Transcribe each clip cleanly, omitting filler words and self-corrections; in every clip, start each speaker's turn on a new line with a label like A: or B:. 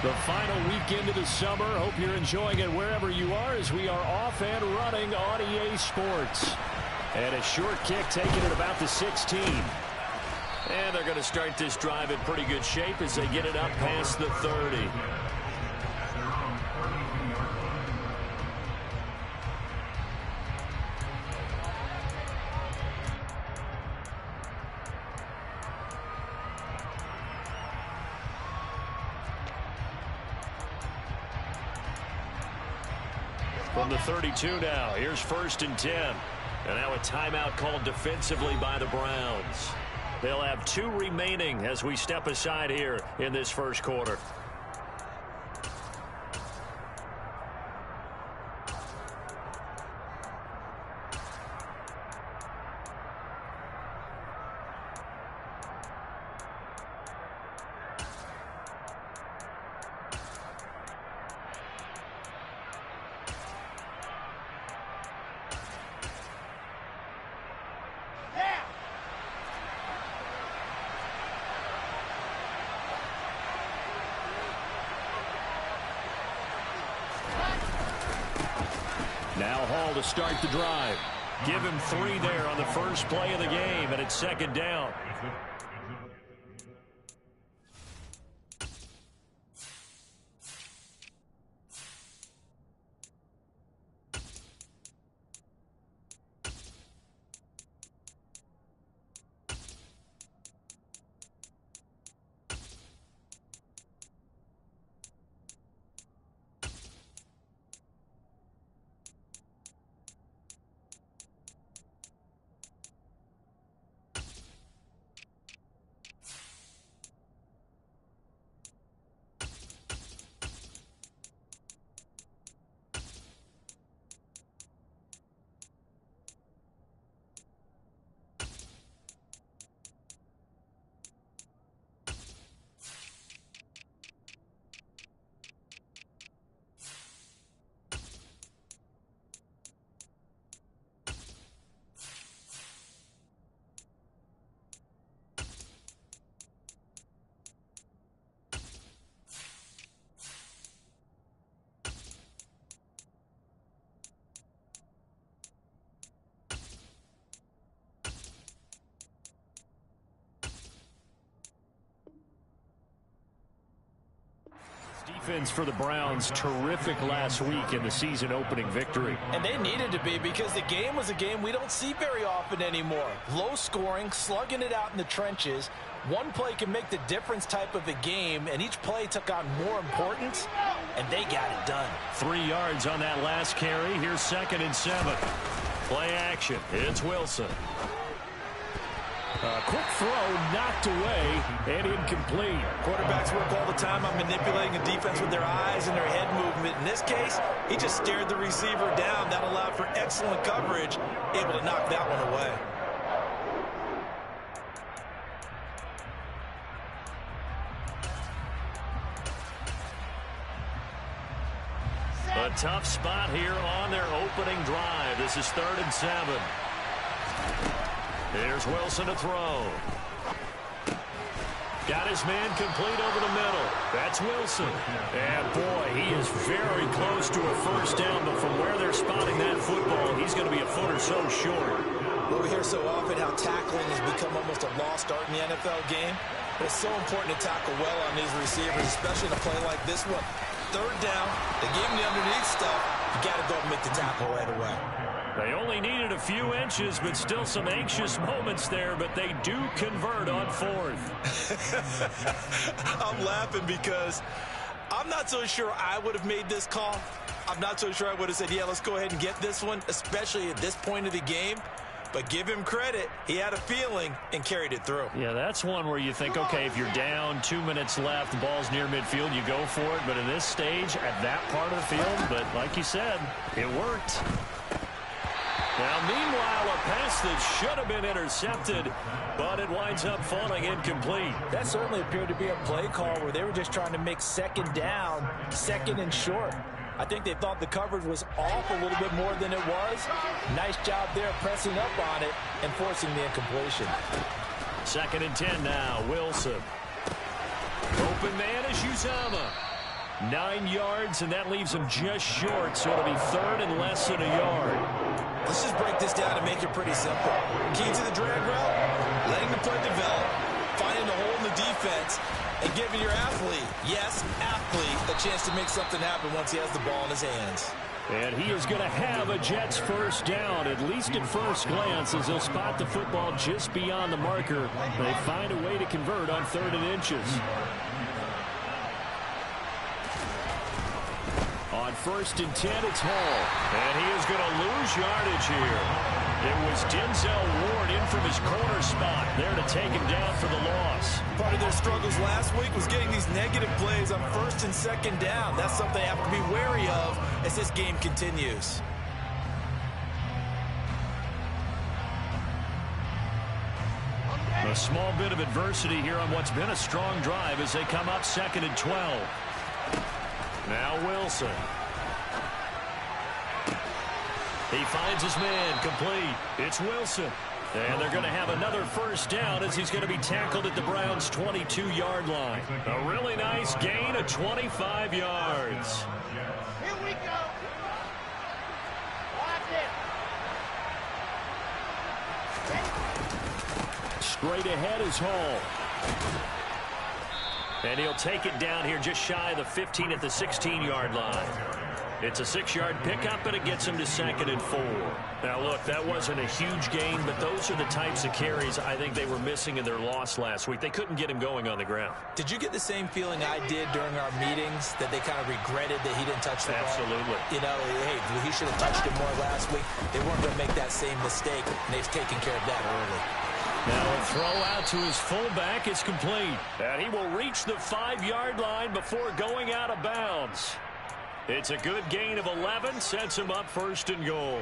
A: The final weekend of the summer. Hope you're enjoying it wherever you are as we are off and running on EA Sports. And a short kick taken at about the 16. And they're going to start this drive in pretty good shape as they get it up past the 30. From the 32 now, here's 1st and 10. And now a timeout called defensively by the Browns. They'll have 2 remaining as we step aside here in this first quarter. Now Hall to start the drive. Give him 3 there on the first play of the game, and it's 2nd down. Defense for the Browns, terrific last week in the season-opening victory.
B: And they needed to be because the game was a game we don't see very often anymore. Low scoring, slugging it out in the trenches. One play can make the difference type of a game, and each play took on more importance, and they got it done.
A: 3 yards on that last carry. Here's 2nd and 7. Play action. It's Wilson. A quick throw knocked away and incomplete.
B: Quarterbacks work all the time on manipulating a defense with their eyes and their head movement. In this case, he just stared the receiver down. That allowed for excellent coverage, able to knock that one away.
A: A tough spot here on their opening drive. This is 3rd and 7. Here's Wilson to throw. Got his man complete over the middle. That's Wilson. And boy, he is very close to a first down, but from where they're spotting that football, he's going to be a foot or so short.
B: Well, we hear so often how tackling has become almost a lost art in the NFL game. But it's so important to tackle well on these receivers, especially in a play like this one. 3rd down, they gave him the underneath stuff. You got to go and make the tackle right away.
A: They only needed a few inches, but still some anxious moments there, but they do convert on 4th.
B: I'm laughing because I'm not so sure I would have made this call. I'm not so sure I would have said, yeah, let's go ahead and get this one, especially at this point of the game. But give him credit. He had a feeling and carried it through.
A: Yeah, that's one where you think, okay, if you're down, 2 minutes left, the ball's near midfield, you go for it. But in this stage, at that part of the field, but like you said, it worked. Now, meanwhile, a pass that should have been intercepted, but it winds up falling incomplete.
B: That certainly appeared to be a play call where they were just trying to make 2nd down, 2nd and short. I think they thought the coverage was off a little bit more than it was. Nice job there pressing up on it and forcing the incompletion.
A: 2nd and 10 now, Wilson. Open man is Uzomah. 9 yards, and that leaves him just short, so it'll be third and less than a yard.
B: Let's just break this down and make it pretty simple. Key to the drag route, letting the play develop, finding a hole in the defense, and giving your athlete, yes, athlete, a chance to make something happen once he has the ball in his hands.
A: And he is going to have a Jets first down, at least at first glance, as he'll spot the football just beyond the marker. They find a way to convert on 3rd and inches. On 1st and 10, it's Hall. And he is going to lose yardage here. It was Denzel Ward in from his corner spot there to take him down for the loss.
B: Part of their struggles last week was getting these negative plays on 1st and 2nd down. That's something they have to be wary of as this game continues.
A: A small bit of adversity here on what's been a strong drive as they come up 2nd and 12. Now Wilson. He finds his man complete. It's Wilson. And they're going to have another first down as he's going to be tackled at the Browns' 22-yard line. A really nice gain of 25 yards.
C: Here we go. Watch it.
A: Straight ahead is Hall. And he'll take it down here just shy of the 15 at the 16-yard line. It's a 6-yard pickup, and it gets him to 2nd and 4. Now, look, that wasn't a huge gain, but those are the types of carries I think they were missing in their loss last week. They couldn't get him going on the ground.
B: Did you get the same feeling I did during our meetings, that they kind of regretted that he didn't touch the ball?
A: Absolutely.
B: You know, hey, he should have touched it more last week. They weren't going to make that same mistake, and they've taken care of that early.
A: Now a throw out to his fullback is complete. And he will reach the 5-yard line before going out of bounds. It's a good gain of 11, sets him up 1st and goal.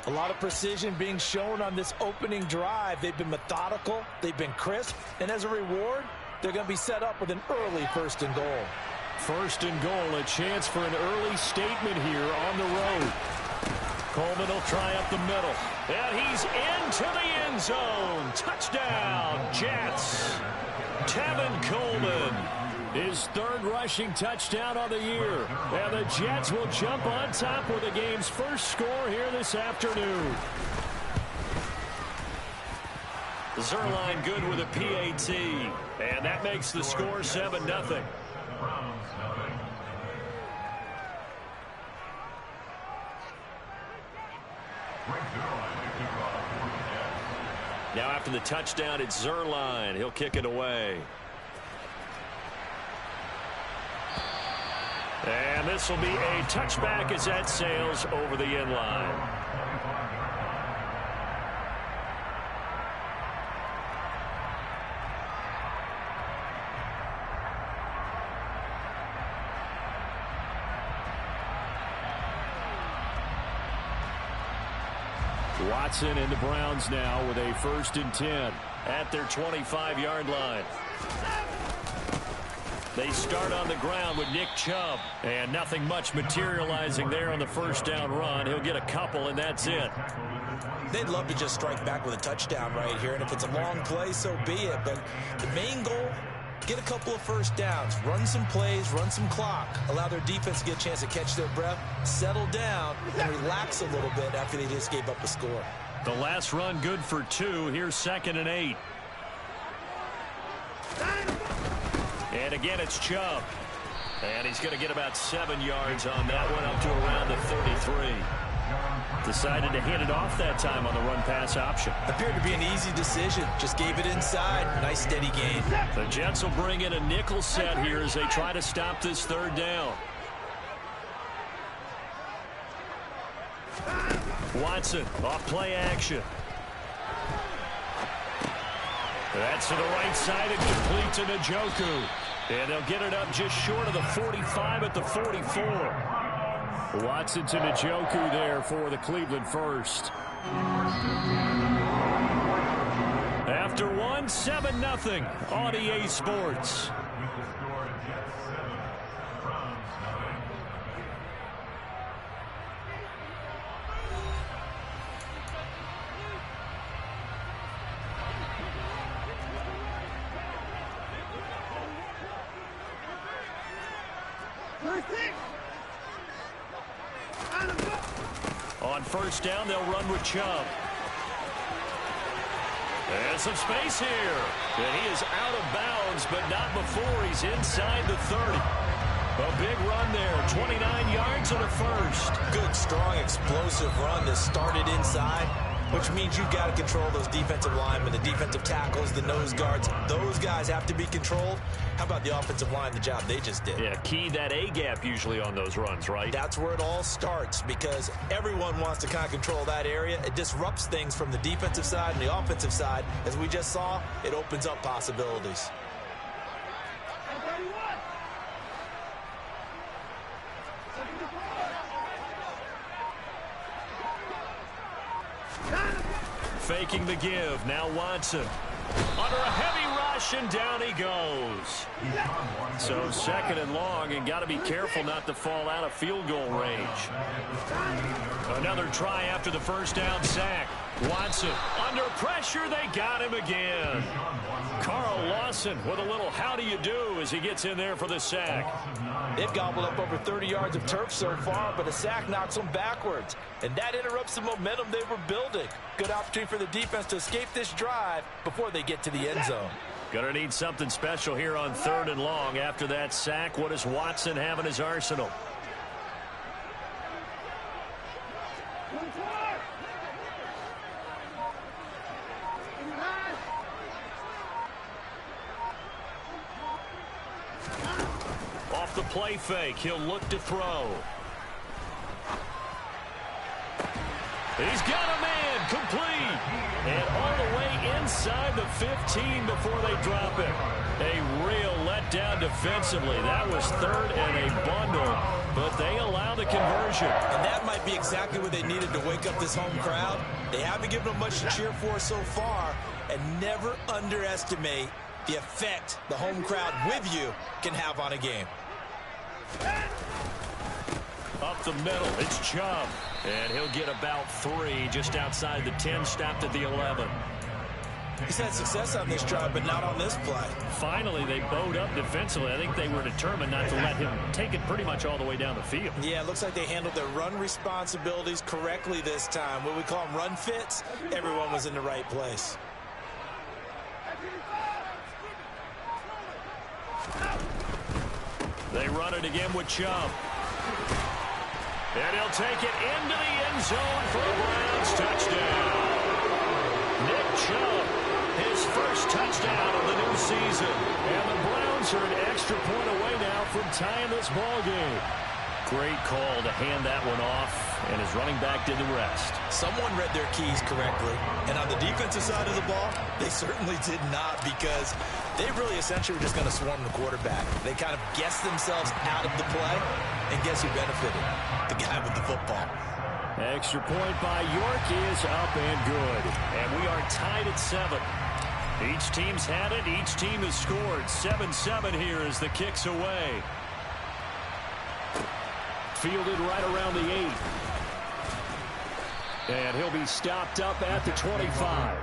B: A lot of precision being shown on this opening drive. They've been methodical, they've been crisp, and as a reward, they're going to be set up with an early 1st and goal.
A: 1st and goal, a chance for an early statement here on the road. Coleman will try up the middle. And he's into the end zone. Touchdown, Jets. Tevin Coleman. His 3rd rushing touchdown on the year. And the Jets will jump on top with the game's first score here this afternoon. Zuerlein good with a PAT. And that makes the score 7-0. Now after the touchdown, it's Zuerlein. He'll kick it away. And this will be a touchback as that sails over the end line. Watson and the Browns now with a 1st and 10 at their 25-yard line. They start on the ground with Nick Chubb, and nothing much materializing there on the 1st down run. He'll get a couple, and that's it.
B: They'd love to just strike back with a touchdown right here, and if it's a long play, so be it. But the main goal, get a couple of 1st downs, run some plays, run some clock, allow their defense to get a chance to catch their breath, settle down, and relax a little bit after they just gave up a score.
A: The last run good for 2. Here's 2nd and 8. And again, it's Chubb. And he's going to get about 7 yards on that one, up to around the 33. Decided to hit it off that time on the run-pass option.
B: Appeared to be an easy decision. Just gave it inside. Nice, steady gain.
A: The Jets will bring in a nickel set here as they try to stop this 3rd down. Watson off play action. That's to the right side and complete to Njoku. And they'll get it up just short of the 45 at the 44. Watson to Njoku there for the Cleveland first. After one, 7-0 on EA Sports. On first down, they'll run with Chubb. And some space here. And he is out of bounds, but not before he's inside the 30. A big run there, 29 yards and a first.
B: Good, strong, explosive run that started inside, which means you've got to control those defensive linemen, the defensive tackles, the nose guards. Those guys have to be controlled. How about the offensive line, the job they just did?
A: Yeah, key that A-gap usually on those runs, right?
B: That's where it all starts because everyone wants to kind of control that area. It disrupts things from the defensive side and the offensive side. As we just saw, it opens up possibilities.
A: Faking the give. Now Watson. Under a heavy rush, and down he goes. So second and long, and got to be careful not to fall out of field goal range. Another try after the first down sack. Watson under pressure. They got him again. Carl Lawson with a little how do you do as he gets in there for the sack.
B: They've gobbled up over 30 yards of turf so far, but a sack knocks them backwards. And that interrupts the momentum they were building. Good opportunity for the defense to escape this drive before they get to the end zone.
A: Gonna need something special here on third and long after that sack. What does Watson have in his arsenal? Off the play fake, he'll look to throw. He's got a man, complete. And all the way inside the 15 before they drop it. A real letdown defensively. That was third and a bundle, but they allow the conversion.
B: And that might be exactly what they needed to wake up this home crowd. They haven't given them much to cheer for so far, and never underestimate the effect the home crowd with you can have on a game.
A: Up the middle, it's Chubb. And he'll get about 3 just outside the 10, stopped at the 11.
B: He's had success on this drive, but not on this play.
A: Finally, they bowed up defensively. I think they were determined not to let him take it pretty much all the way down the field.
B: Yeah, it looks like they handled their run responsibilities correctly this time. What we call them run fits, everyone was in the right place.
A: They run it again with Chubb. And he'll take it into the end zone for the Browns touchdown. Nick Chubb, his first touchdown of the new season. And the Browns are an extra point away now from tying this ball game. Great call to hand that one off, and his running back did the rest.
B: Someone read their keys correctly, and on the defensive side of the ball, they certainly did not, because they really essentially were just going to swarm the quarterback. They kind of guessed themselves out of the play, and guess who benefited? The guy with the football.
A: Extra point by York is up and good, and we are tied at 7. Each team's had it. Each team has scored. 7-7 here as the kick's away. Fielded right around the 8. And he'll be stopped up at the 25.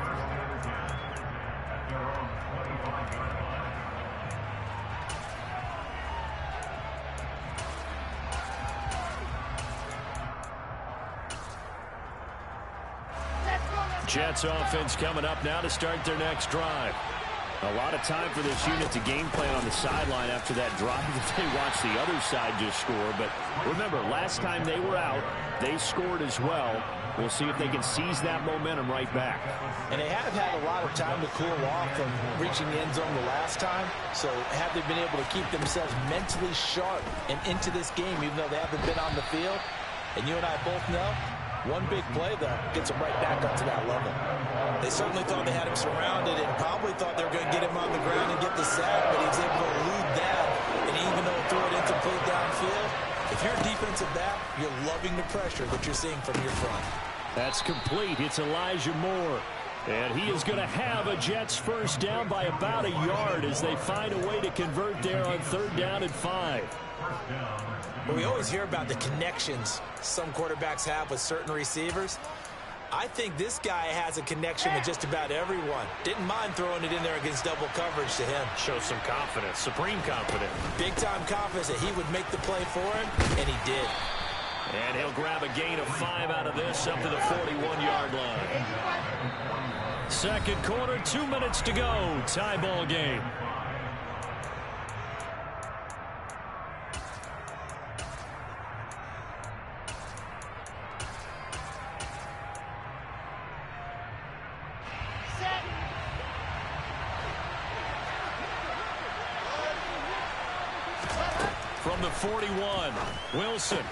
A: Jets offense coming up now to start their next drive. A lot of time for this unit to game plan on the sideline after that drive that they watched the other side just score. But remember, last time they were out, they scored as well. We'll see if they can seize that momentum right back.
B: And they have had a lot of time to cool off from reaching the end zone the last time. So have they been able to keep themselves mentally sharp and into this game, even though they haven't been on the field? And you and I both know, one big play, though, gets them right back up to that level. They certainly thought they had him surrounded and probably thought they were going to get him on the ground and get the sack, but he was able to elude that, and even though threw it incomplete downfield, if you're a defensive back, you're loving the pressure that you're seeing from your front.
A: That's complete. It's Elijah Moore. And he is going to have a Jets first down by about a yard as they find a way to convert there on third down and 5.
B: But we always hear about the connections some quarterbacks have with certain receivers. I think this guy has a connection with just about everyone. Didn't mind throwing it in there against double coverage to him.
A: Shows some confidence, supreme confidence.
B: Big-time confidence that he would make the play for him, and he did.
A: And he'll grab a gain of 5 out of this up to the 41-yard line. Second quarter, 2 minutes to go. Tie ball game. From the 41, Wilson.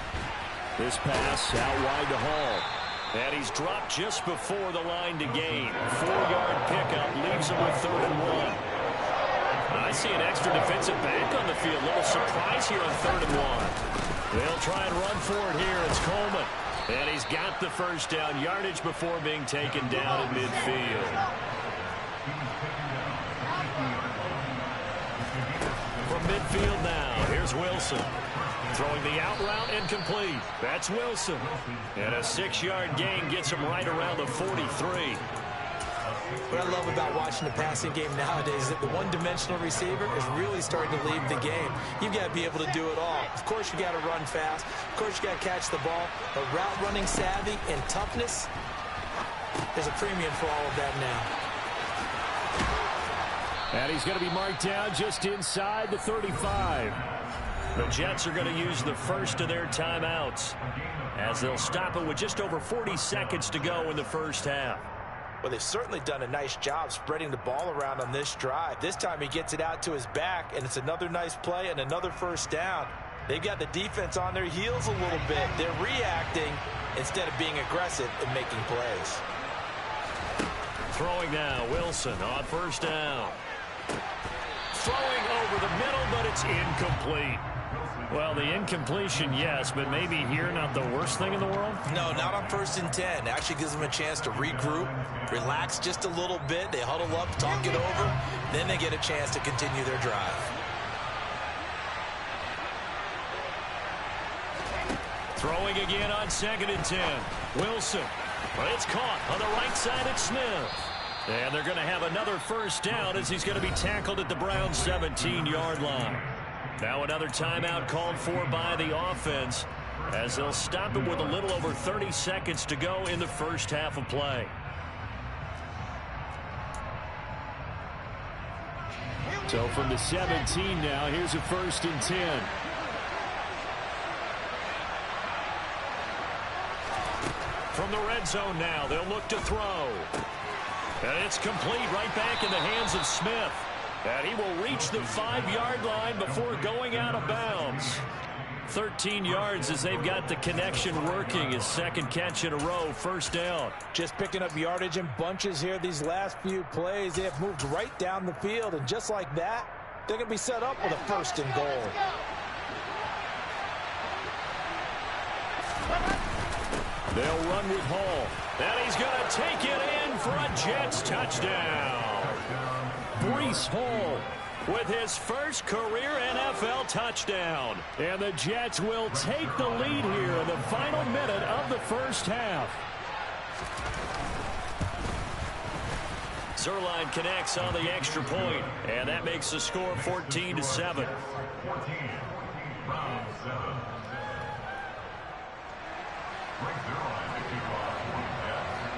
A: This pass out wide to Hall. And he's dropped just before the line to gain. 4-yard pickup leaves him with 3rd and 1. I see an extra defensive back on the field. Little surprise here on 3rd and 1. They'll try and run for it here. It's Coleman. And he's got the first down yardage before being taken down at midfield. From midfield now, here's Wilson. Throwing the out route incomplete. That's Wilson. And a 6-yard gain gets him right around the 43.
B: What I love about watching the passing game nowadays is that the one-dimensional receiver is really starting to leave the game. You've got to be able to do it all. Of course, you got to run fast. Of course, you got to catch the ball. But route running savvy and toughness, there's a premium for all of that now.
A: And he's going to be marked down just inside the 35. The Jets are going to use the first of their timeouts as they'll stop it with just over 40 seconds to go in the first half.
B: Well, they've certainly done a nice job spreading the ball around on this drive. This time he gets it out to his back, and it's another nice play and another first down. They've got the defense on their heels a little bit. They're reacting instead of being aggressive and making plays.
A: Throwing now, Wilson on first down. Throwing over the middle, but it's incomplete. Well, the incompletion, yes, but maybe here not the worst thing in the world?
B: No, not on 1st and 10. Actually gives them a chance to regroup, relax just a little bit. They huddle up, talk it over. Then they get a chance to continue their drive.
A: Throwing again on 2nd and 10. Wilson. But it's caught on the right side at Smith. And they're going to have another first down as he's going to be tackled at the Browns' 17-yard line. Now another timeout called for by the offense as they'll stop it with a little over 30 seconds to go in the first half of play. So from the 17 now, here's a 1st and 10. From the red zone now, they'll look to throw. And it's complete right back in the hands of Smith. And he will reach the 5-yard line before going out of bounds. 13 yards as they've got the connection working. His 2nd catch in a row, first down.
B: Just picking up yardage in bunches here these last few plays. They have moved right down the field, and just like that, they're going to be set up with a 1st and goal.
A: They'll run with Hall. And he's going to take it in for a Jets touchdown. Breece Hall with his first career NFL touchdown. And the Jets will take the lead here in the final minute of the first half. Zuerlein connects on the extra point, and that makes the score 14-7.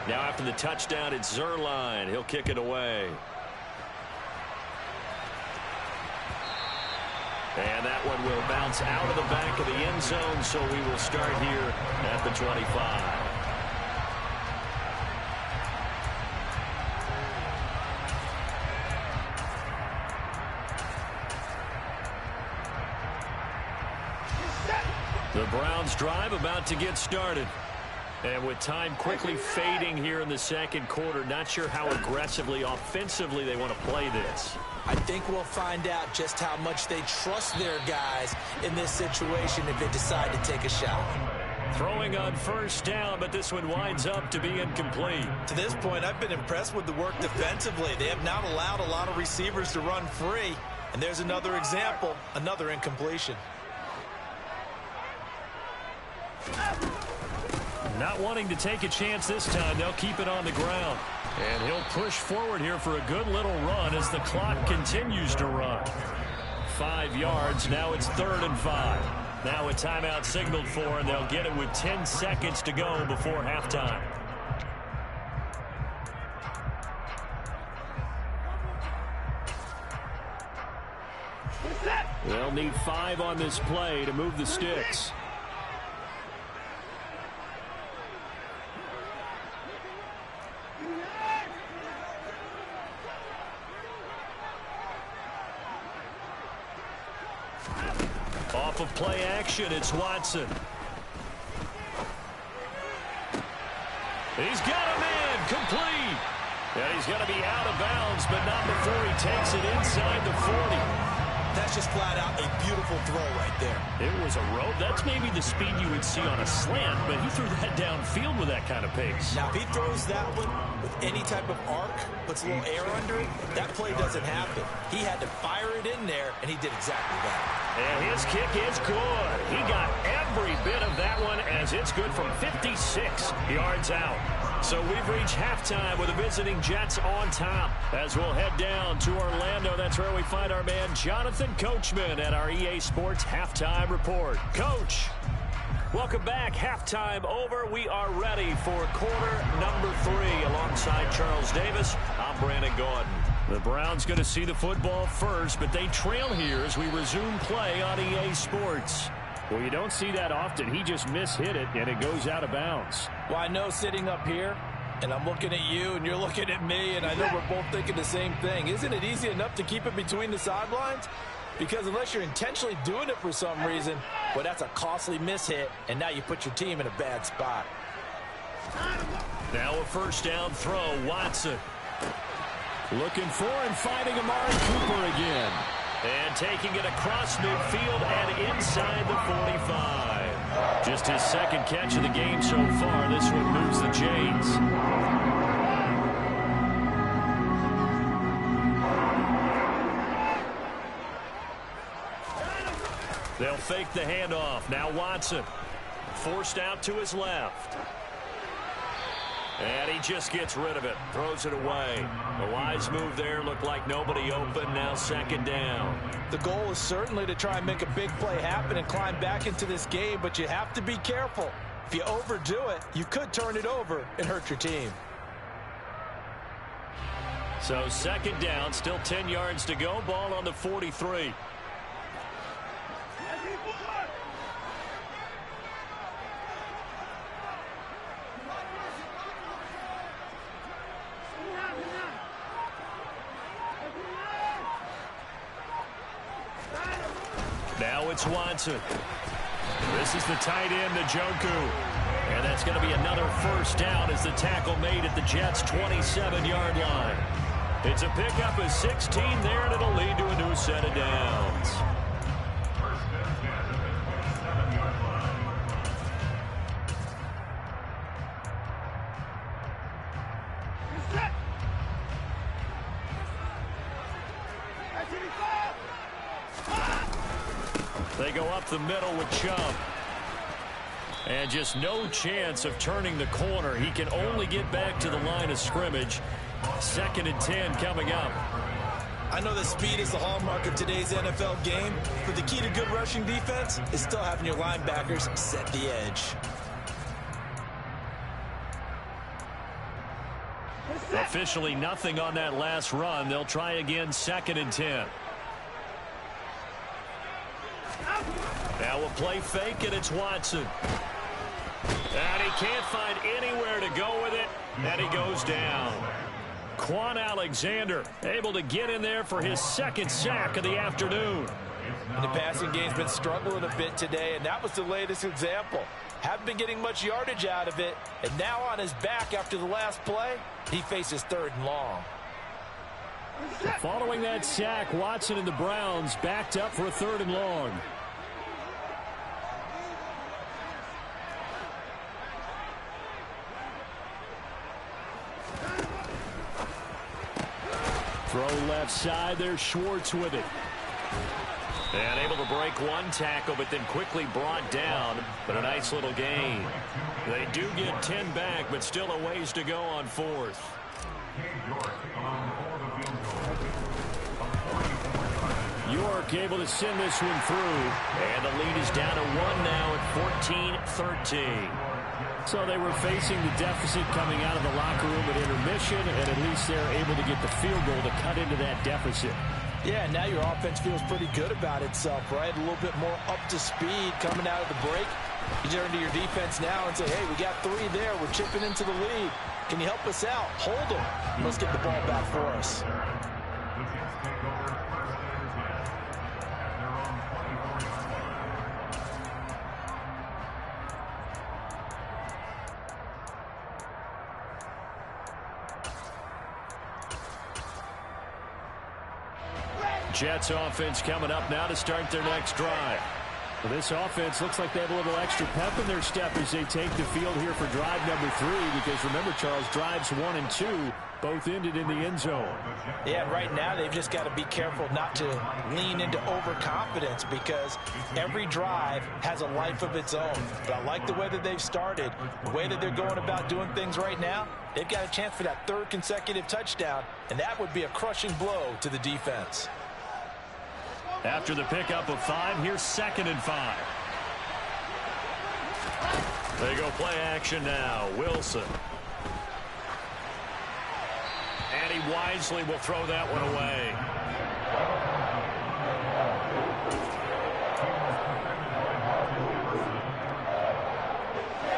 A: Now after the touchdown, it's Zuerlein. He'll kick it away. And that one will bounce out of the back of the end zone, so we will start here at the 25. The Browns drive about to get started. And with time quickly fading here in the second quarter, not sure how aggressively, offensively they want to play this.
B: I think we'll find out just how much they trust their guys in this situation if they decide to take a shot.
A: Throwing on first down, but this one winds up to be incomplete.
B: To this point, I've been impressed with the work defensively. They have not allowed a lot of receivers to run free. And there's another example, another incompletion.
A: Not wanting to take a chance this time, they'll keep it on the ground. And he'll push forward here for a good little run as the clock continues to run. 5 yards, now it's 3rd and 5. Now a timeout signaled for, and they'll get it with 10 seconds to go before halftime. They'll need 5 on this play to move the sticks. Off of play action, it's Watson. He's got a man, complete. And he's going to be out of bounds, but not before he takes it inside the 40.
B: That's just flat out a beautiful throw right there.
A: It was a rope. That's maybe the speed you would see on a slant, but he threw that downfield with that kind of pace.
B: Now, if he throws that one with any type of arc, puts a little air under it, that play doesn't happen. He had to fire it in there, and he did exactly that.
A: And his kick is good. He got every bit of that one as it's good from 56 yards out. So we've reached halftime with the visiting Jets on top. As we'll head down to Orlando, that's where we find our man Jonathan Coachman at our EA Sports Halftime Report. Coach, welcome back. Halftime over. We are ready for quarter number 3 alongside Charles Davis. I'm Brandon Gaudin. The Browns going to see the football first, but they trail here as we resume play on EA Sports. Well, you don't see that often. He just mishit it, and it goes out of bounds.
B: Well, I know sitting up here, and I'm looking at you, and you're looking at me, and I know we're both thinking the same thing. Isn't it easy enough to keep it between the sidelines? Because unless you're intentionally doing it for some reason, well, that's a costly mishit, and now you put your team in a bad spot.
A: Now a first down throw, Watson. Looking for and finding Amari Cooper again. And taking it across midfield and inside the 45. Just his second catch of the game so far. This one moves the Jays. They'll fake the handoff. Now Watson. Forced out to his left. And he just gets rid of it. Throws it away. A wise move there. Looked like nobody open. Now second down.
B: The goal is certainly to try and make a big play happen and climb back into this game, but you have to be careful. If you overdo it, you could turn it over and hurt your team.
A: So second down, still 10 yards to go. Ball on the 43. Now it's Watson. This is the tight end, Njoku. And that's going to be another first down as the tackle made at the Jets' 27-yard line. It's a pickup of 16 there, and it'll lead to a new set of downs. They go up the middle with Chubb. And just no chance of turning the corner. He can only get back to the line of scrimmage. 2nd and 10 coming up.
B: I know that speed is the hallmark of today's NFL game, but the key to good rushing defense is still having your linebackers set the edge.
A: Officially nothing on that last run. They'll try again 2nd and 10. Now a play fake, and it's Watson. And he can't find anywhere to go with it, and he goes down. Quan Alexander able to get in there for his 2nd sack of the afternoon.
B: And the passing game's been struggling a bit today, and that was the latest example. Haven't been getting much yardage out of it, and now on his back after the last play, he faces 3rd and long.
A: Following that sack, Watson and the Browns backed up for a 3rd and long. Throw left side. There's Schwartz with it. And able to break one tackle, but then quickly brought down. But a nice little gain. They do get 10 back, but still a ways to go on fourth. York able to send this one through. And the lead is down to 1 now at 14-13. So they were facing the deficit coming out of the locker room at intermission, and at least they're able to get the field goal to cut into that deficit.
B: Yeah, now your offense feels pretty good about itself, right? A little bit more up to speed coming out of the break. You turn to your defense now and say, hey, we got 3 there. We're chipping into the lead. Can you help us out? Hold them. Let's get the ball back for us.
A: Jets offense coming up now to start their next drive. Well, this offense looks like they have a little extra pep in their step as they take the field here for drive number 3, because remember, Charles, drives 1 and 2 both ended in the end zone.
B: Yeah, right now they've just got to be careful not to lean into overconfidence, because every drive has a life of its own. But I like the way that they've started, the way that they're going about doing things right now. They've got a chance for that 3rd consecutive touchdown, and that would be a crushing blow to the defense.
A: After the pickup of 5, here's 2nd and 5. They go play action now. Wilson. And he wisely will throw that one away.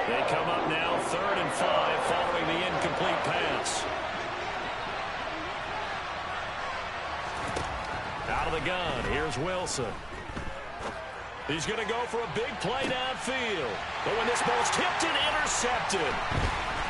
A: They come up now 3rd and 5 following the incomplete pass. Out of the gun, here's Wilson. He's going to go for a big play downfield. But when this ball's tipped and intercepted.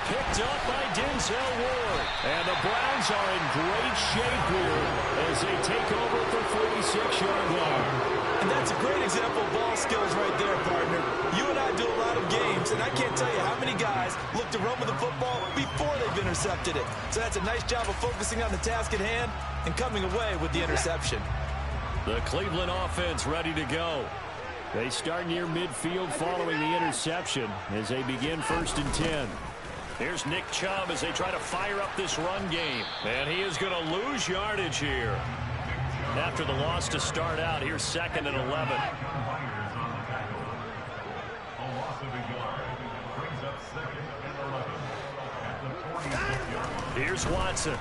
A: Picked up by Denzel Ward. And the Browns are in great shape here as they take over at the 46-yard line.
B: And that's a great example of ball skills right there, partner. You and I do a lot of games, and I can't tell you how many guys look to run with the football before they've intercepted it. So that's a nice job of focusing on the task at hand and coming away with the interception.
A: The Cleveland offense ready to go. They start near midfield following the interception as they begin 1st and 10. Here's Nick Chubb as they try to fire up this run game. And he is going to lose yardage here. After the loss to start out, here's 2nd and 11. Here's Watson.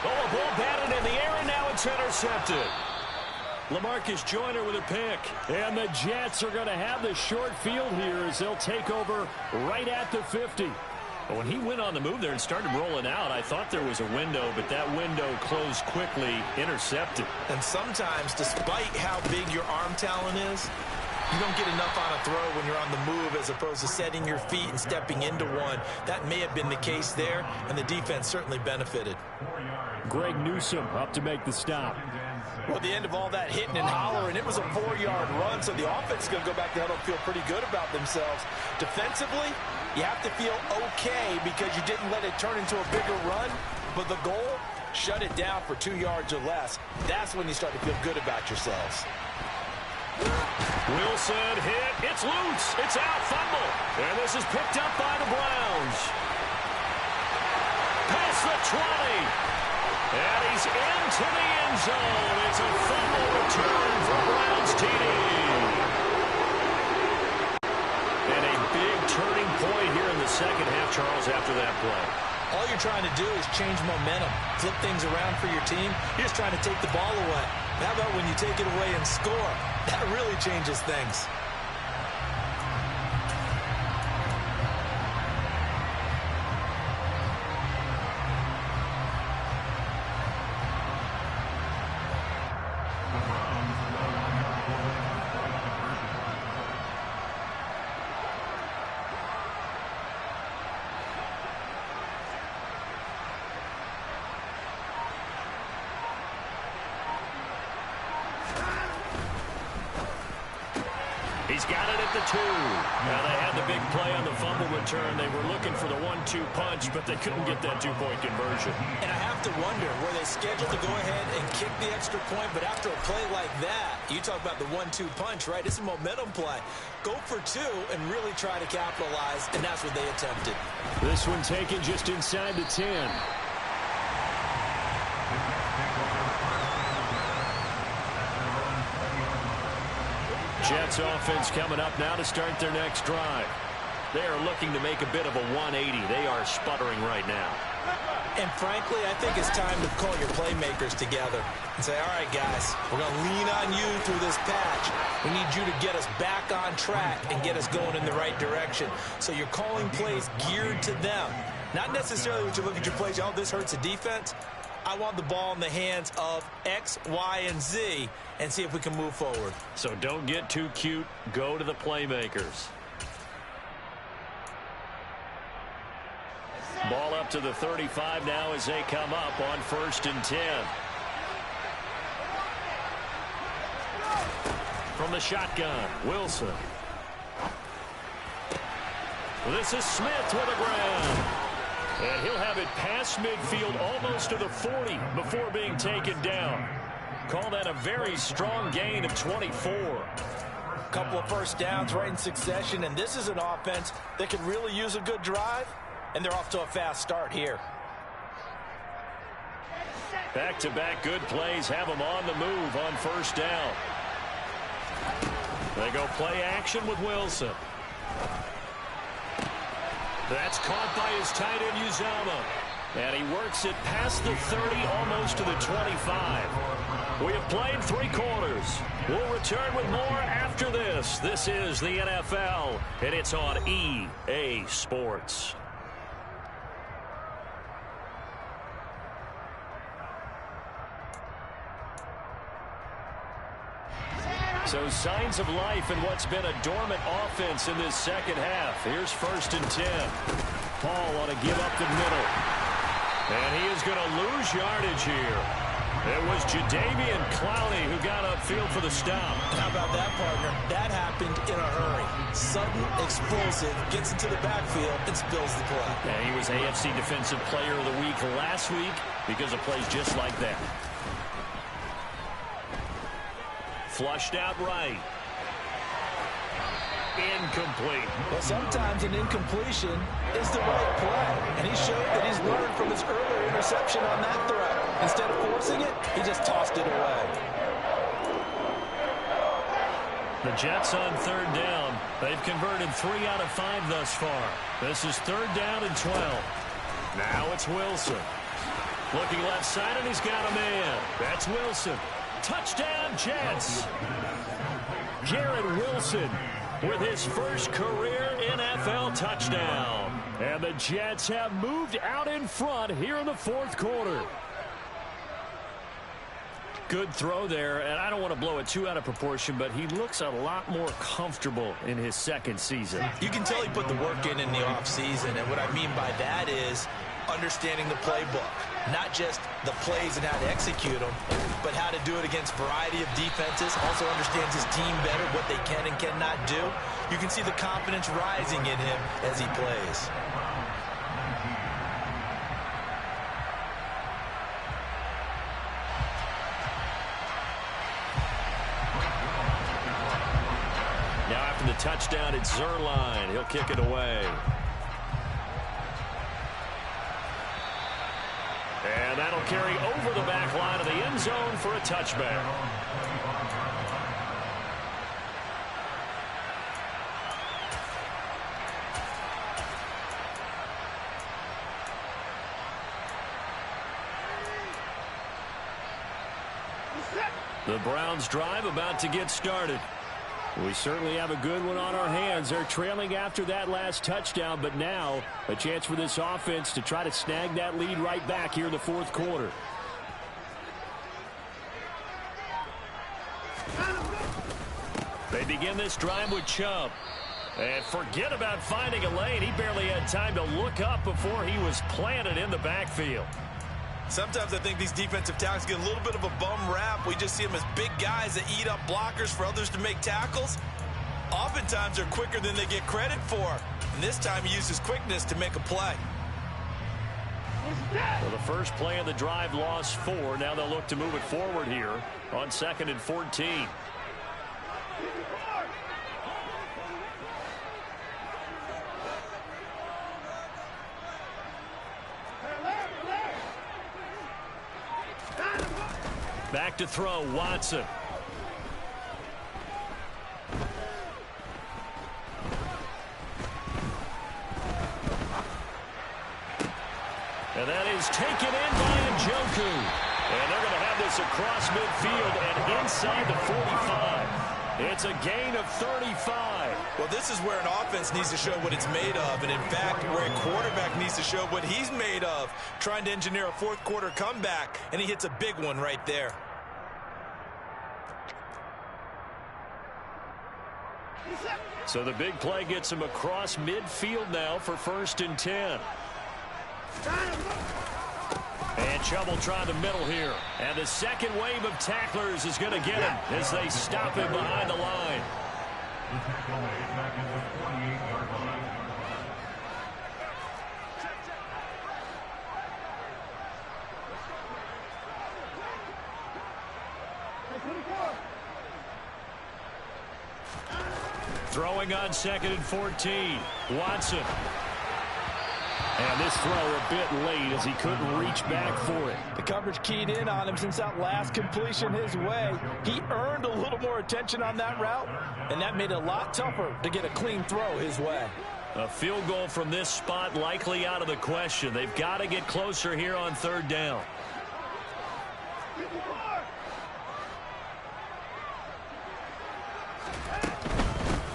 A: Oh, a ball batted in the air, and now it's intercepted. LaMarcus Joyner with a pick. And the Jets are going to have the short field here as they'll take over right at the 50. But when he went on the move there and started rolling out, I thought there was a window, but that window closed quickly, intercepted.
B: And sometimes, despite how big your arm talent is, you don't get enough on a throw when you're on the move as opposed to setting your feet and stepping into one. That may have been the case there, and the defense certainly benefited.
A: Greg Newsome up to make the stop.
B: Well, the end of all that hitting and hollering, it was a 4-yard run, so the offense is going to go back to huddle and feel pretty good about themselves. Defensively, you have to feel okay because you didn't let it turn into a bigger run, but the goal, shut it down for 2 yards or less. That's when you start to feel good about yourselves.
A: Wilson hit. It's loose. It's out. Fumble. And this is picked up by the Browns. Past the 20. And he's into the end zone. It's a fumble return for Browns TD. And a big turning point here in the second half, Charles, after that play.
B: All you're trying to do is change momentum, flip things around for your team. You're just trying to take the ball away. How about when you take it away and score? That really changes things.
A: He's got it at the 2. Now, they had the big play on the fumble return. They were looking for the 1-2 punch, but they couldn't get that two-point conversion.
B: And I have to wonder, were they scheduled to go ahead and kick the extra point, but after a play like that, you talk about the 1-2 punch, right? It's a momentum play. Go for 2 and really try to capitalize, and that's what they attempted.
A: This one taken just inside the 10. Jets offense coming up now to start their next drive. They are looking to make a bit of a 180. They are sputtering right now.
B: And frankly, I think it's time to call your playmakers together and say, all right, guys, we're going to lean on you through this patch. We need you to get us back on track and get us going in the right direction. So you're calling plays geared to them. Not necessarily when you look at your plays, oh, this hurts the defense. I want the ball in the hands of X, Y, and Z and see if we can move forward.
A: So don't get too cute. Go to the playmakers. Ball up to the 35 now as they come up on 1st and 10. From the shotgun, Wilson. This is Smith with a grab. And he'll have it past midfield almost to the 40 before being taken down. Call that a very strong gain of 24.
B: Couple of first downs right in succession, and this is an offense that could really use a good drive, and they're off to a fast start here.
A: Back-to-back good plays have them on the move on 1st down. They go play action with Wilson. That's caught by his tight end, Uzomah. And he works it past the 30, almost to the 25. We have played 3 quarters. We'll return with more after this. This is the NFL, and it's on EA Sports. So signs of life in what's been a dormant offense in this second half. Here's 1st and 10. Paul on a give up the middle. And he is going to lose yardage here. It was Jadeveon Clowney who got upfield for the stop.
B: How about that, partner? That happened in a hurry. Sudden, explosive, gets into the backfield and spills the play.
A: And he was AFC Defensive Player of the Week last week because of plays just like that. Flushed out right. Incomplete.
B: Well, sometimes an incompletion is the right play. And he showed that he's learned from his earlier interception on that throw. Instead of forcing it, he just tossed it away.
A: The Jets on 3rd down. They've converted 3 out of 5 thus far. This is 3rd down and 12. Now it's Wilson. Looking left side, and he's got a man. That's Wilson. Touchdown, Jets. Garrett Wilson with his first career NFL touchdown. And the Jets have moved out in front here in the 4th quarter. Good throw there, and I don't want to blow it too out of proportion, but he looks a lot more comfortable in his 2nd season.
B: You can tell he put the work in the offseason, and what I mean by that is understanding the playbook. Not just the plays and how to execute them, but how to do it against a variety of defenses. Also understands his team better, what they can and cannot do. You can see the confidence rising in him as he plays.
A: Now after the touchdown, it's Zuerlein. He'll kick it away. And that'll carry over the back line of the end zone for a touchback. The Browns drive about to get started. We certainly have a good one on our hands. They're trailing after that last touchdown, but now a chance for this offense to try to snag that lead right back here in the 4th quarter. They begin this drive with Chubb. And forget about finding a lane. He barely had time to look up before he was planted in the backfield.
B: Sometimes I think these defensive tackles get a little bit of a bum rap. We just see them as big guys that eat up blockers for others to make tackles. Oftentimes, they're quicker than they get credit for. And this time, he used his quickness to make a play.
A: Well, the first play of the drive lost 4. Now they'll look to move it forward here on 2nd and 14. Back to throw, Watson. And that is taken in by Njoku. And they're going to have this across midfield and inside the 45. It's a gain of 35.
B: Well, this is where an offense needs to show what it's made of. And, in fact, where a quarterback needs to show what he's made of, trying to engineer a fourth-quarter comeback. And he hits a big one right there.
A: So the big play gets him across midfield now for 1st and 10. And Chubb will try the middle here. And the second wave of tacklers is going to get him as they stop him behind the line. Throwing on 2nd and 14. Watson. And this throw a bit late as he couldn't reach back for it.
B: The coverage keyed in on him since that last completion his way. He earned a little more attention on that route, and that made it a lot tougher to get a clean throw his way.
A: A field goal from this spot likely out of the question. They've got to get closer here on 3rd down.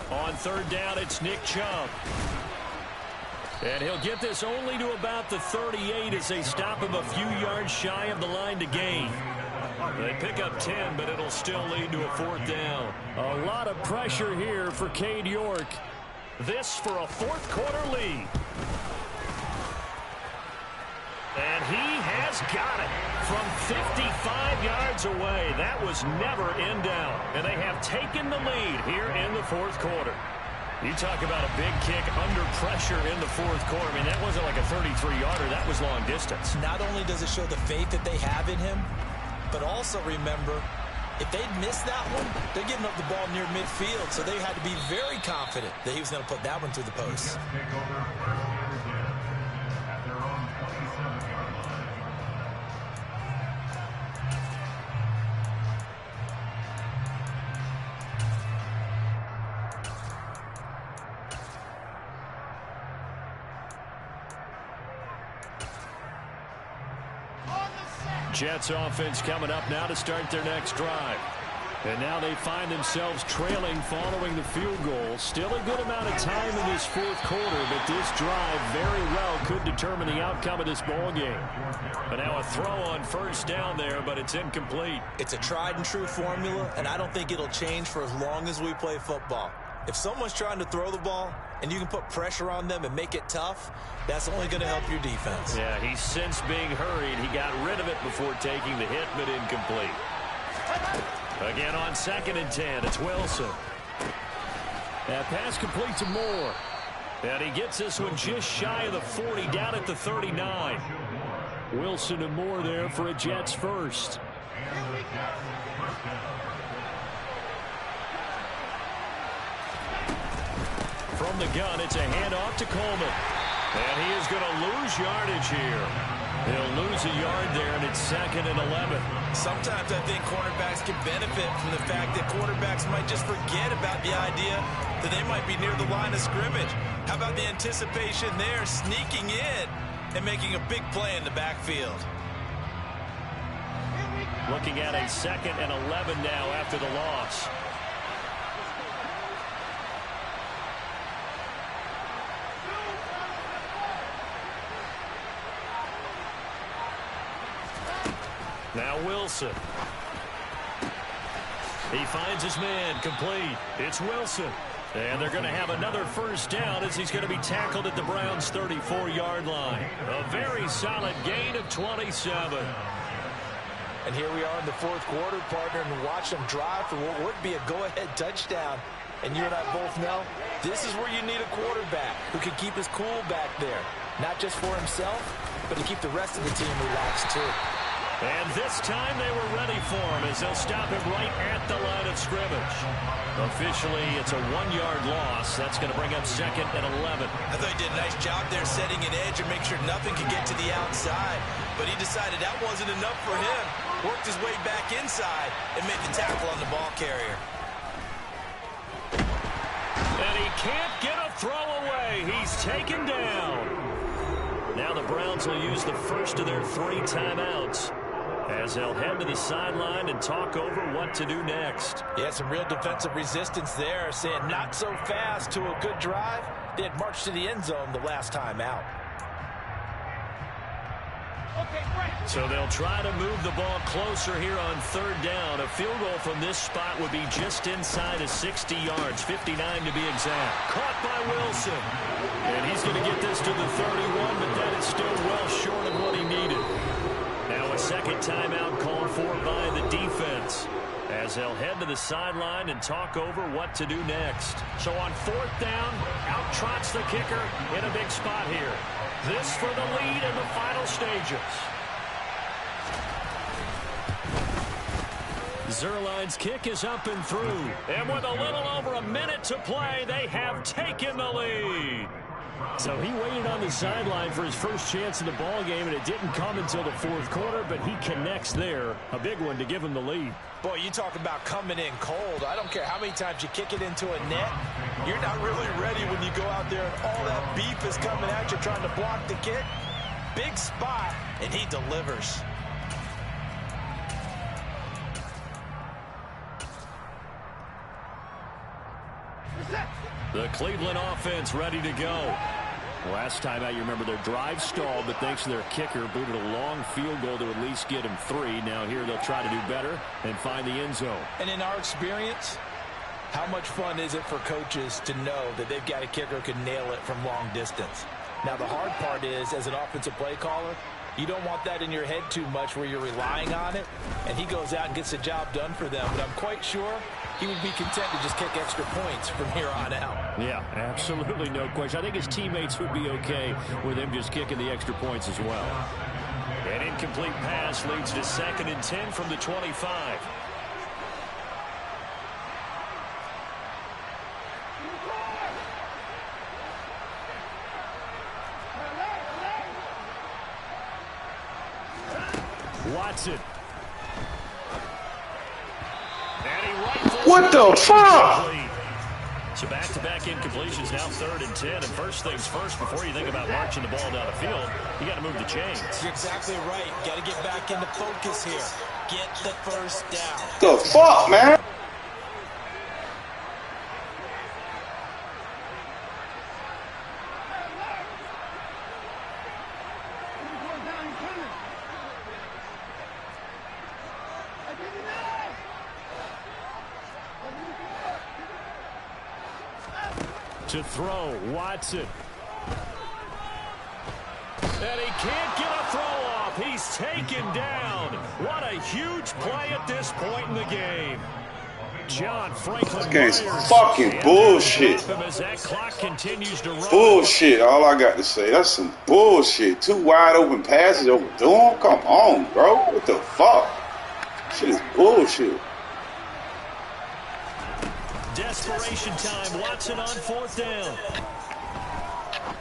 A: On 3rd down, it's Nick Chubb. And he'll get this only to about the 38 as they stop him a few yards shy of the line to gain. They pick up 10, but it'll still lead to a 4th down. A lot of pressure here for Cade York. This for a 4th-quarter lead. And he has got it from 55 yards away. That was never in doubt. And they have taken the lead here in the 4th quarter. You talk about a big kick under pressure in the 4th quarter. I mean, that wasn't like a 33-yarder. That was long distance.
B: Not only does it show the faith that they have in him, but also remember, if they'd missed that one, they're giving up the ball near midfield, so they had to be very confident that he was going to put that one through the post.
A: Jets offense coming up now to start their next drive. And now they find themselves trailing following the field goal. Still a good amount of time in this 4th quarter, but this drive very well could determine the outcome of this ball game. But now a throw on 1st down there, but it's incomplete.
B: It's a tried and true formula, and I don't think it'll change for as long as we play football. If someone's trying to throw the ball and you can put pressure on them and make it tough, that's only going to help your defense.
A: Yeah, he's since being hurried. He got rid of it before taking the hit, but incomplete. Again on 2nd and 10, it's Wilson. That pass complete to Moore. And he gets this one just shy of the 40, down at the 39. Wilson and Moore there for a Jets first. From the gun, it's a handoff to Coleman. And he is going to lose yardage here. He'll lose a yard there, and it's 2nd and 11.
B: Sometimes I think cornerbacks can benefit from the fact that quarterbacks might just forget about the idea that they might be near the line of scrimmage. How about the anticipation there, sneaking in and making a big play in the backfield?
A: Looking at a 2nd and 11 now after the loss. Now Wilson. He finds his man, complete. It's Wilson. And they're going to have another 1st down as he's going to be tackled at the Browns' 34-yard line. A very solid gain of 27.
B: And here we are in the 4th quarter, partner, and watch them drive for what would be a go-ahead touchdown. And you and I both know this is where you need a quarterback who can keep his cool back there. Not just for himself, but to keep the rest of the team relaxed too.
A: And this time they were ready for him as they'll stop him right at the line of scrimmage. Officially, it's a 1-yard loss. That's going to bring up 2nd and 11.
B: I thought he did a nice job there setting an edge and make sure nothing could get to the outside. But he decided that wasn't enough for him. Worked his way back inside and made the tackle on the ball carrier.
A: And he can't get a throw away. He's taken down. Now the Browns will use the first of their 3 timeouts as they'll head to the sideline and talk over what to do next.
B: Yeah, some real defensive resistance there, saying not so fast to a good drive. They had marched to the end zone the last time out.
A: So they'll try to move the ball closer here on 3rd down. A field goal from this spot would be just inside of 60 yards, 59 to be exact. Caught by Wilson. And he's going to get this to the 31, but that is still well short of what he needed. Now a 2nd timeout called for by the defense as they'll head to the sideline and talk over what to do next. So on 4th down, out trots the kicker in a big spot here. This for the lead in the final stages. Zuerlein's kick is up and through. And with a little over a minute to play, they have taken the lead. So he waited on the sideline for his first chance in the ball game, and it didn't come until the 4th quarter, but he connects there. A big one to give him the lead.
B: Boy, you talk about coming in cold. I don't care how many times you kick it into a net. You're not really ready when you go out there and all that beef is coming at you trying to block the kick. Big spot, and he delivers.
A: The Cleveland offense ready to go. Last time out, you remember their drive stalled, but thanks to their kicker, booted a long field goal to at least get him 3. Now here they'll try to do better and find the end zone.
B: And in our experience, how much fun is it for coaches to know that they've got a kicker who can nail it from long distance? Now the hard part is, as an offensive play caller, you don't want that in your head too much where you're relying on it, and he goes out and gets the job done for them. But I'm quite sure he would be content to just kick extra points from here on out.
A: Yeah, absolutely no question. I think his teammates would be okay with him just kicking the extra points as well. An incomplete pass leads to 2nd and 10 from the 25. Watson.
C: What the fuck?
A: So back-to-back incompletions, now 3rd and 10. And first things first, before you think about marching the ball down the field, you got to move the chains.
B: You're exactly right. Got to get back into focus here. Get the first down.
C: The fuck, man?
A: To throw, Watson. And he can't get a throw off. He's taken down. What a huge play at this point in the game. John Franklin.
C: This game's fucking bullshit.
A: As that clock continues to run.
C: Bullshit, all I got to say. That's some bullshit. 2 wide open passes over Doom. Come on, bro. What the fuck? Shit is bullshit.
A: Desperation time. Watson on 4th down.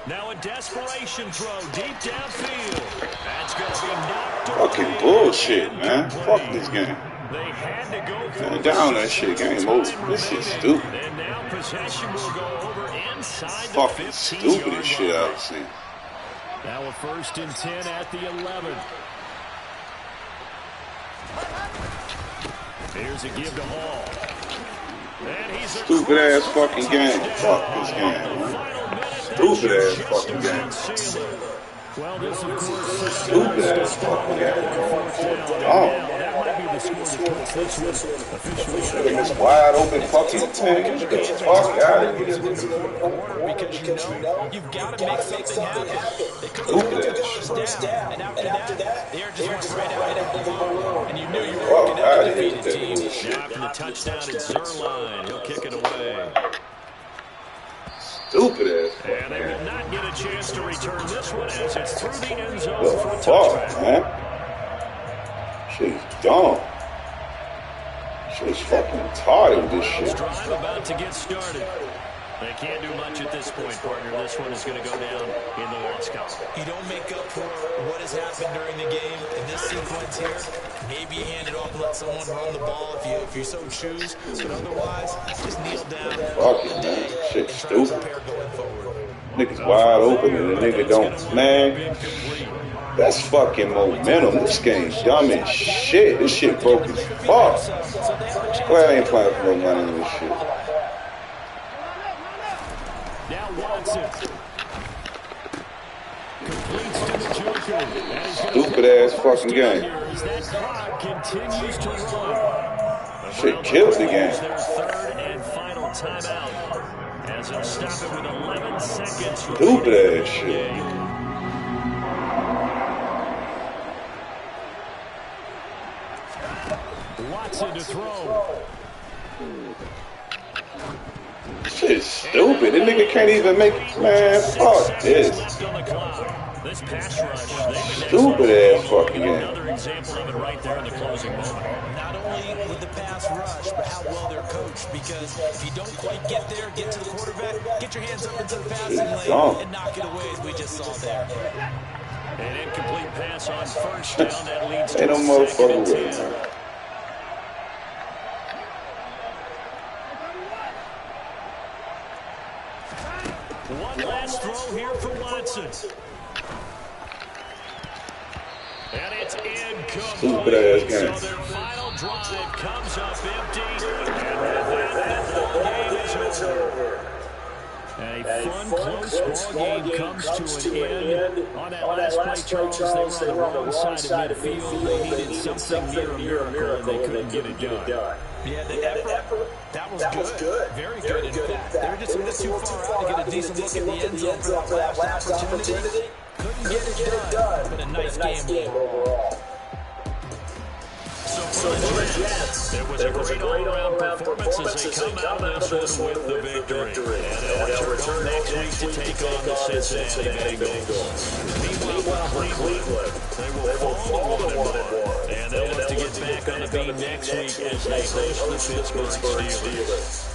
A: Now a desperation throw deep downfield. That's going to be knocked away.
C: Fucking bullshit, man. Fuck this game.
A: They had to go for
C: down that shit. Game over. This shit's stupid.
A: And now possession will go over inside the
C: fucking
A: 15-yard
C: stupidest shit I've seen.
A: Now a 1st and 10 at the 11. Here's a give to Hall.
C: Stupid ass fucking game. Fuck this game, man. Stupid ass fucking game.
A: Well, this, of course,
C: stupid ass fucking game.
A: that might be the score that puts this one officially.
C: This wide open fucking man. Get the fuck out of here.
B: Because you've got to make something happen. They couldn't get the first down, and after that, they just went right out of the ball. And you knew you were looking at a defeated team.
A: Now after the touchdown, it's Zuerlein. He'll kick it away.
C: Stupid ass.
A: And they will not get a chance to return this one as it's through the end zone for a touchback.
C: Man. Shit's dumb. Shit's fucking retarded, this shit.
A: Drive about to get started. They can't do much at this point, partner. This one is going to go down in the loss column.
B: You don't make up for what has happened during the game in this sequence here. Maybe you hand it off and let someone run the ball if you so choose. But otherwise, just kneel down.
C: Fuck it, man. Shit's stupid. Niggas wide open and the nigga don't. Man, that's fucking momentum. This game's dumb as shit. This shit broke as fuck. Glad I ain't playing for no money in this shit.
A: Now Watson completes to the Joker.
C: Stupid ass fucking game.
A: That clock continues to run.
C: Shit killed the game.
A: Their third and final timeout as they'll stop it with 11 seconds.
C: Stupid ass shit.
A: Watson to throw.
C: Shit's stupid. This nigga can't even make it. Man, fuck this.
A: This pass rush,
C: stupid ass fucking game.
A: Another example of it right there in the closing moment.
B: Not only with the pass rush, but how well they're coached. Because if you don't quite get there, get to the quarterback, get your hands up into the passing lane and knock it away, as we just saw there.
A: An incomplete pass on first down that leads to
C: Ain't no motherfucker way.
A: One last throw here for Watson. And it's incomplete.
C: Stupid ass game.
A: So their final drive comes up empty. And with that, the ball game is over. A fun, close ball game comes to an end. On that last play, Charles, they were on the wrong side of midfield. They needed something near a miracle, and they couldn't get it done.
B: Yeah, the effort, that was good. Very good, in fact. They were just a bit too far out to get a decent look at the end zone for that last opportunity. Couldn't get it done, but a nice game overall.
A: So for the Jets, it was a great all-around performance as they come out of this one with the victory. And they'll return next week to take on the Cincinnati Bengals. Meanwhile, Cleveland, they will fall to 1-1. And they'll look to get back on the beat next week as they host the Pittsburgh Steelers.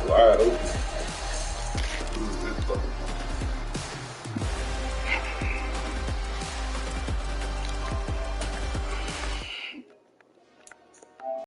C: Wide open.